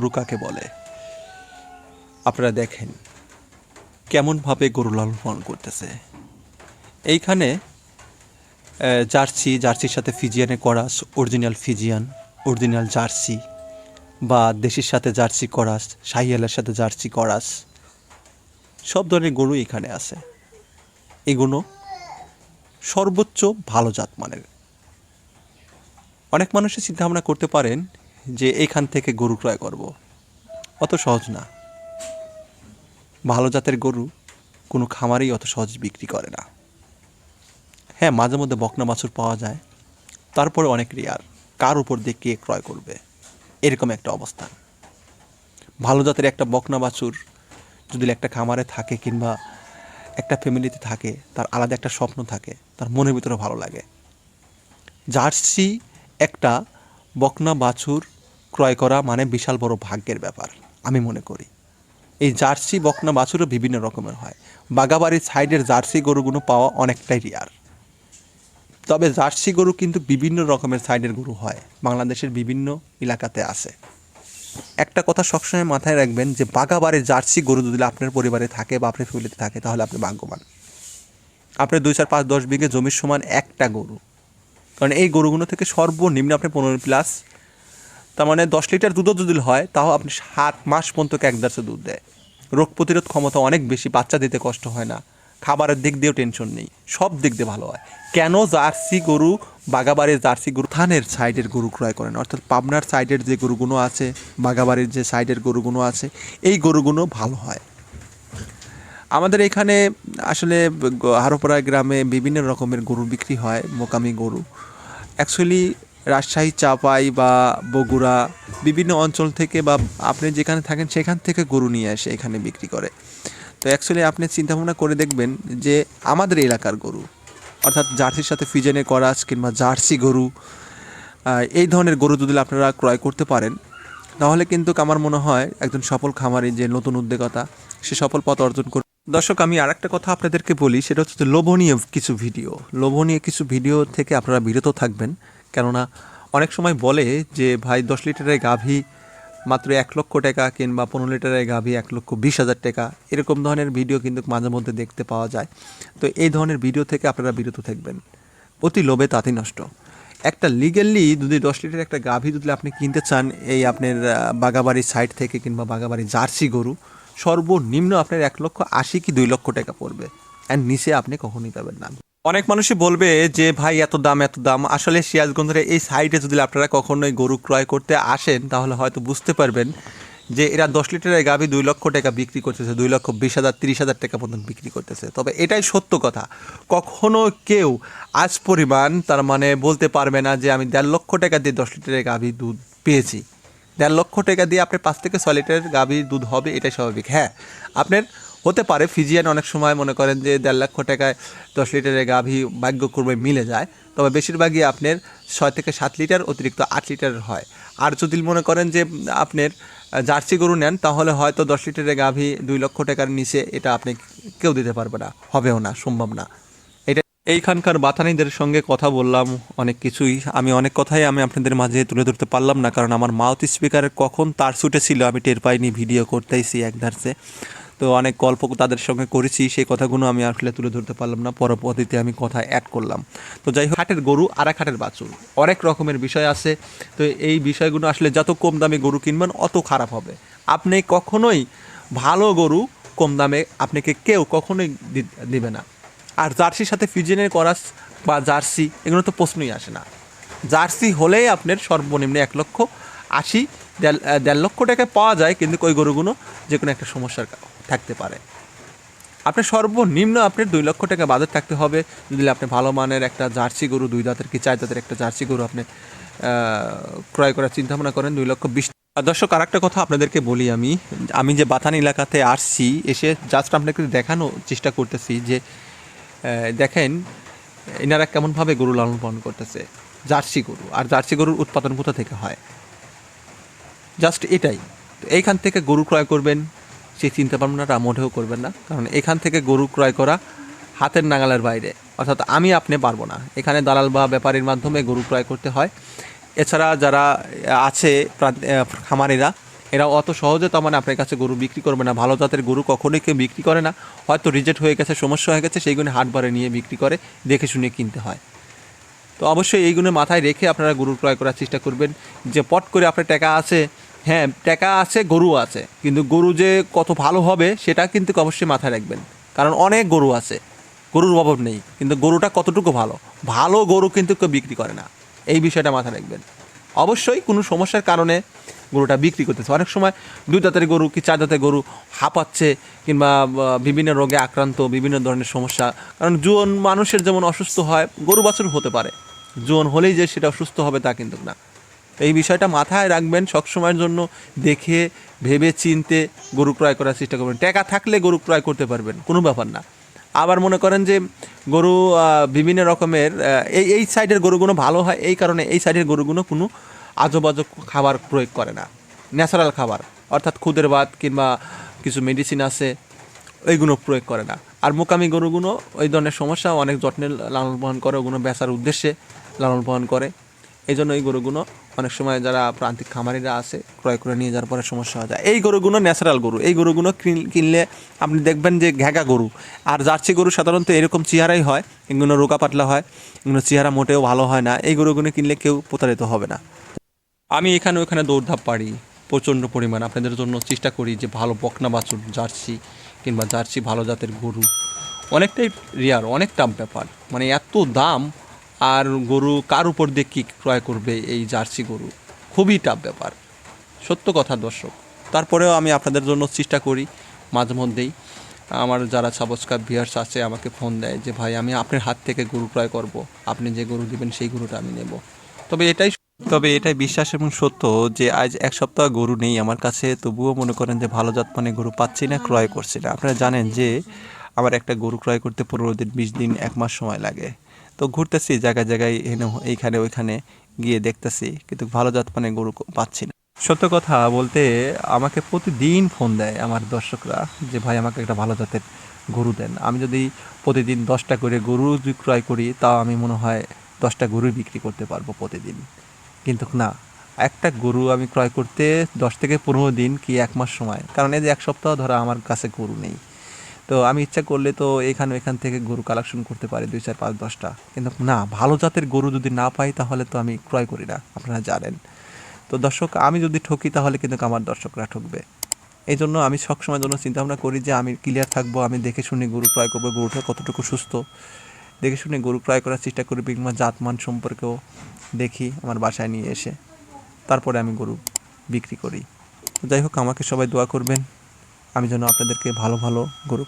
গরু কাকে বলে? আপনারা দেখেন কেমনভাবে গরু লালন পালন করতেছে। এইখানে জার্সির সাথে ফিজিয়ানে করাস, অরিজিনাল ফিজিয়ান, অরিজিনাল জার্সি বা দেশির সাথে জার্সি করাস, শাহিওয়ালের সাথে জার্সি করাস, সব ধরনের গরু এখানে আছে। এগুলো সর্বোচ্চ ভালো জাতমানের। অনেক মানুষই চিন্তাভাবনা করতে পারেন যে এইখান থেকে গরু ক্রয় করব। অত সহজ না। ভালো জাতের গরু কোনো খামারেই অত সহজ বিক্রি করে না। হ্যাঁ, মাঝে মধ্যে বকনা বাছুর পাওয়া যায়, তারপরে অনেক রেয়ার। কার উপর দিয়ে কে ক্রয় করবে, এরকম একটা অবস্থান। ভালো জাতের একটা বকনা বাছুর যদি একটা খামারে থাকে কিংবা একটা ফ্যামিলিতে থাকে, তার আলাদা একটা স্বপ্ন থাকে, তার মনের ভিতরে ভালো লাগে। জার্সি একটা বকনা বাছুর ক্রয় করা মানে বিশাল বড় ভাগ্যের ব্যাপার আমি মনে করি। এই জার্সি বকনা বাছুরও বিভিন্ন রকমের হয়। বাগাবাড়ির সাইডের জার্সি গরুগুলো পাওয়া অনেকটাই রেয়ার। তবে জার্সি গরু কিন্তু বিভিন্ন রকমের সাইডের গরু হয়, বাংলাদেশের বিভিন্ন এলাকাতে আছে। একটা কথা সবসময় মাথায় রাখবেন যে বাগাবাড়ির জার্সি গরু যদি আপনার পরিবারে থাকে বা আপনার ফ্যামিলিতে থাকে, তাহলে আপনি ভাগ্যবান। আপনার 2, 4, 5, 10 বিঘে জমির সমান একটা গরু। কারণ এই গরুগুলো থেকে সর্বনিম্ন আপনি 15+, তার মানে 10 লিটার দুধও যদি হয়, তাও আপনি 7 মাস পর্যন্ত এক দাঁড়ে দুধ দেয়। রোগ প্রতিরোধ ক্ষমতা অনেক বেশি, বাচ্চা দিতে কষ্ট হয় না, খাবারের দিক দিয়েও টেনশন নেই, সব দিক দিয়ে ভালো হয়। কেন জার্সি গরু, বাগাবাড়ির জার্সি গরু থানের সাইডের গরু ক্রয় করেন? অর্থাৎ পাবনার সাইডের যে গরুগুলো আছে, বাগাবাড়ির যে সাইডের গরুগুলো আছে, এই গরুগুলো ভালো হয়। আমাদের এখানে আসলে হারোপাড়া গ্রামে বিভিন্ন রকমের গরু বিক্রি হয়, মোকামি গরু। অ্যাকচুয়ালি রাজশাহী, চাপাই বা বগুড়া বিভিন্ন অঞ্চল থেকে বা আপনি যেখানে থাকেন সেখান থেকে গরু নিয়ে এসে এখানে বিক্রি করে। তো অ্যাকচুয়ালি আপনি চিন্তাভাবনা করে দেখবেন যে আমাদের এলাকার গরু, অর্থাৎ জার্সির সাথে ফিজেনে করাস কিংবা জার্সি গরু, এই ধরনের গরু যদি আপনারা ক্রয় করতে পারেন, তাহলে কিন্তু আমার মনে হয় একজন সফল খামারি যে নতুন উদ্যোগতা, সে সফল পথ অর্জন করবে। দর্শক, আমি আর একটা কথা আপনাদেরকে বলি, সেটা হচ্ছে লোভনীয় কিছু ভিডিও থেকে আপনারা বিরত থাকবেন। কেননা অনেক সময় বলে যে ভাই 10 লিটারের গাভী মাত্র 1,00,000 টাকা কিংবা 15 লিটারের গাভী 1,20,000 টাকা, এরকম ধরনের ভিডিও কিন্তু মাঝে মধ্যে দেখতে পাওয়া যায়। তো এই ধরনের ভিডিও থেকে আপনারা বিরত থাকবেন। অতি লোভে তাঁতি নষ্ট। একটা লিগেলি যদি 10 লিটার একটা গাভী যদি আপনি কিনতে চান এই আপনার বাগাবাড়ির সাইড থেকে কিংবা বাগাবাড়ির জার্সি গরু, সর্বনিম্ন আপনার 1,80,000 কি 2,00,000 টাকা পড়বে, অ্যান্ড নিচে আপনি কখনোই পাবেন না। অনেক মানুষই বলবে যে ভাই এত দাম। আসলে সিরাজগঞ্জের এই সাইডে যদি আপনারা কখনোই গরু ক্রয় করতে আসেন, তাহলে হয়তো বুঝতে পারবেন যে এরা 10 লিটারের গাভী 2,00,000 টাকা বিক্রি করতেছে, 2,20,000, 30,000 টাকা পর্যন্ত বিক্রি করতেছে। তবে এটাই সত্য কথা, কখনো কেউ আজ পরিমাণ তার মানে বলতে পারবে না যে আমি 1,50,000 টাকা দিয়ে 10 লিটারের গাভী দুধ পেয়েছি। 1,50,000 টাকা দিয়ে আপনার 5 থেকে 6 লিটারের গাভীর দুধ হবে, এটাই স্বাভাবিক। হ্যাঁ, আপনার হতে পারে ফিজিয়ান অনেক সময় মনে করেন যে 1,50,000 টাকায় 10 লিটারের গাভী ভাগ্যক্রমে মিলে যায়, তবে বেশিরভাগই আপনার 6 থেকে 7 লিটার, অতিরিক্ত 8 লিটারের হয়। আর যদি মনে করেন যে আপনার জার্সি গরু নেন, তাহলে হয়তো 10 লিটারের গাভী 2,00,000 টাকার নিচে এটা আপনি কেউ দিতে পারবে না, হবেও না, সম্ভব না। এটা এইখানকার বাথানিদের সঙ্গে কথা বললাম অনেক কিছুই, আমি অনেক কথাই আপনাদের মাঝে তুলে ধরতে পারলাম না, কারণ আমার মাউথ স্পিকারের কখন তার ছুটে ছিল আমি টের পাইনি, ভিডিও করতেইছি এক ধারছে। তো অনেক গল্প তাদের সঙ্গে করেছি, সেই কথাগুলো আমি আসলে তুলে ধরতে পারলাম না, পরবর্তীতে আমি কথা অ্যাড করলাম। তো যাই হোক, হাটের গরু আর এক হাটের বাছুর, অনেক রকমের বিষয় আছে। তো এই বিষয়গুলো আসলে যত কম দামে গরু কিনবেন অত খারাপ হবে। আপনি কখনোই ভালো গরু কম দামে আপনাকে কেউ কখনোই দিবে না। আর জার্সির সাথে ফিজিয়ানের করাস বা জার্সি, এগুলো তো প্রশ্নই আসে না। জার্সি হলেই আপনার সর্বনিম্ন 1,80,000, 1,50,000 টাকায় পাওয়া যায়, কিন্তু ওই গরুগুলো যে কোনো একটা সমস্যার থাকতে পারে। আপনার সর্বনিম্ন আপনার 2,00,000 টাকা বাজেট থাকতে হবে যদি আপনি ভালো মানের একটা জার্সি গরু, 2 দাঁতের কি 4 দাঁতের একটা জার্সি গরু আপনি ক্রয় করার চিন্তাভাবনা করেন 2,20,000। দর্শক, আর একটা কথা আপনাদেরকে বলি, আমি যে বাথান এলাকাতে আসছি, এসে জাস্ট আপনাকে দেখানোর চেষ্টা করতেছি যে দেখেন এনারা কেমনভাবে গরু লালন পালন করতেছে, জার্সি গরু। আর জার্সি গরুর উৎপাদন কোথা থেকে হয়, জাস্ট এটাই। তো এইখান থেকে গরু ক্রয় করবেন সেই চিন্তা ভাবনাটা মোটেও করবেন না, কারণ এখান থেকে গরু ক্রয় করা হাতের নাগালের বাইরে, অর্থাৎ আপনি পারবো না। এখানে দালাল বা ব্যাপারীর মাধ্যমে গরু ক্রয় করতে হয়। এছাড়া যারা আছে খামারিরা, এরা অত সহজে তার মানে আপনার কাছে গরু বিক্রি করবে না। ভালো জাতের গরু কখনোই কেউ বিক্রি করে না, হয়তো রিজেক্ট হয়ে গেছে, সমস্যা হয়ে গেছে, সেইগুলো হাটবারে নিয়ে বিক্রি করে, দেখে শুনে কিনতে হয়। তো অবশ্যই এইগুলো মাথায় রেখে আপনারা গরু ক্রয় করার চেষ্টা করবেন। যে পট করে আপনার টাকা আছে, হ্যাঁ টাকা আছে, গরু আছে, কিন্তু গরু যে কত ভালো হবে সেটা কিন্তু অবশ্যই মাথায় রাখবেন। কারণ অনেক গরু আছে, গরুর অভাব নেই, কিন্তু গরুটা কতটুকু ভালো, ভালো গরু কিন্তু কেউ বিক্রি করে না, এই বিষয়টা মাথায় রাখবেন। অবশ্যই কোনো সমস্যার কারণে গরুটা বিক্রি করতেছে। অনেক সময় 2 দাঁতের গরু কি 4 দাঁতের গরু হাঁপাচ্ছে, কিংবা বিভিন্ন রোগে আক্রান্ত, বিভিন্ন ধরনের সমস্যা। কারণ জোয়ান মানুষের যেমন অসুস্থ হয়, গরু বাছুর হতে পারে, জোয়ান হলেই যে সেটা অসুস্থ হবে তা কিন্তু না। এই বিষয়টা মাথায় রাখবেন সবসময়ের জন্য। দেখে ভেবে চিনতে গরু ক্রয় করার চেষ্টা করবেন। টাকা থাকলে গরু ক্রয় করতে পারবেন, কোনো ব্যাপার না। আবার মনে করেন যে গরু বিভিন্ন রকমের এই সাইডের গরুগুলো ভালো হয়, এই কারণে এই সাইডের গরুগুলো কোনো আজব আজব খাবার প্রয়োগ করে না, ন্যাচারাল খাবার, অর্থাৎ খুদের ভাত কিংবা কিছু মেডিসিন আছে ওইগুলো প্রয়োগ করে না। আর মোকামি গরুগুলো ওই ধরনের সমস্যা অনেক যত্নে লালন পালন করে, ওগুলো বেচার উদ্দেশ্যে লালন পালন করে। এই জন্য এই গরুগুলো অনেক সময় যারা প্রান্তিক খামারিরা আছে ক্রয় করে নিয়ে যাওয়ার পরে সমস্যা হয়ে যায়। এই গরুগুলো ন্যাচারাল গরু, এই গরুগুলো কিনলে আপনি দেখবেন যে ঘ্যাগা গরু। আর জার্সি গরু সাধারণত এরকম চেহারাই হয়, এগুলো রোগা পাতলা হয়, এগুলো চেহারা মোটেও ভালো হয় না। এই গরুগুলো কিনলে কেউ প্রতারিত হবে না। আমি এখানে ওখানে দৌড়ধাপ পারি প্রচণ্ড পরিমাণ, আপনাদের জন্য চেষ্টা করি যে ভালো বকনা বাছুর জার্সি কিংবা জার্সি ভালো জাতের গরু অনেকটাই রেয়ার, অনেক টাফ ব্যাপার। মানে এত দাম, আর গরু কার উপর দিয়ে কী ক্রয় করবে এই জার্সি গরু, খুবই টাফ ব্যাপার, সত্য কথা দর্শক। তারপরেও আমি আপনাদের জন্য চেষ্টা করি মাঝে মধ্যেই। আমার যারা সাবস্ক্রাইব ভিউয়ার্স আছে আমাকে ফোন দেয় যে ভাই আমি আপনার হাত থেকে গরু ক্রয় করব, আপনি যে গরু দেবেন সেই গরুটা আমি নেব। তবে এটাই বিশ্বাস এবং সত্য যে আজ 1 সপ্তাহ গরু নেই আমার কাছে, তবুও মনে করেন যে ভালো জাত মানে গরু পাচ্ছি না, ক্রয় করছি না। আপনারা জানেন যে আমার একটা গরু ক্রয় করতে 15 দিন 20 দিন 1 মাস সময় লাগে। তো ঘুরতেছি জায়গায় জায়গায়, এইখানে ওইখানে গিয়ে দেখতেছি, কিন্তু ভালো জাত মানে গরু পাচ্ছি না। সত্য কথা বলতে আমাকে প্রতিদিন ফোন দেয় আমার দর্শকরা যে ভাই আমাকে একটা ভালো জাতের গরু দেন। আমি যদি প্রতিদিন 10টা করে গরু যদি ক্রয় করি, তাও আমি মনে হয় 10টা গরুই বিক্রি করতে পারবো প্রতিদিন। কিন্তু না, একটা গরু আমি ক্রয় করতে 10 থেকে 15 দিন কি 1 মাস সময়, কারণ এই যে 1 সপ্তাহ ধরে আমার কাছে গরু নেই। তো আমি ইচ্ছা করলে তো এখান থেকে গরু কালেকশন করতে পারি 2 4 5 10টা, কিন্তু না, ভালো জাতের গরু যদি না পাই তাহলে তো আমি ক্রয় করি না, আপনারা জানেন। তো দর্শক, আমি যদি ঠকি তাহলে কিন্তু আমার দর্শকরা ঠকবে। এই জন্য আমি সবসময়ের জন্য চিন্তা ভাবনা করি যে আমি ক্লিয়ার থাকবো, আমি দেখে শুনে গরু ক্রয় করবো, গরুটা কতটুকু সুস্থ দেখে শুনে গরু ক্রয় করার চেষ্টা করি, কিংবা জাতমান সম্পর্কেও দেখি আমার বাসায় নিয়ে এসে, তারপরে আমি গরু বিক্রি করি। তো যাই হোক, আমাকে সবাই দোয়া করবেন আমি যেন আপনাদেরকে ভালো ভালো গরু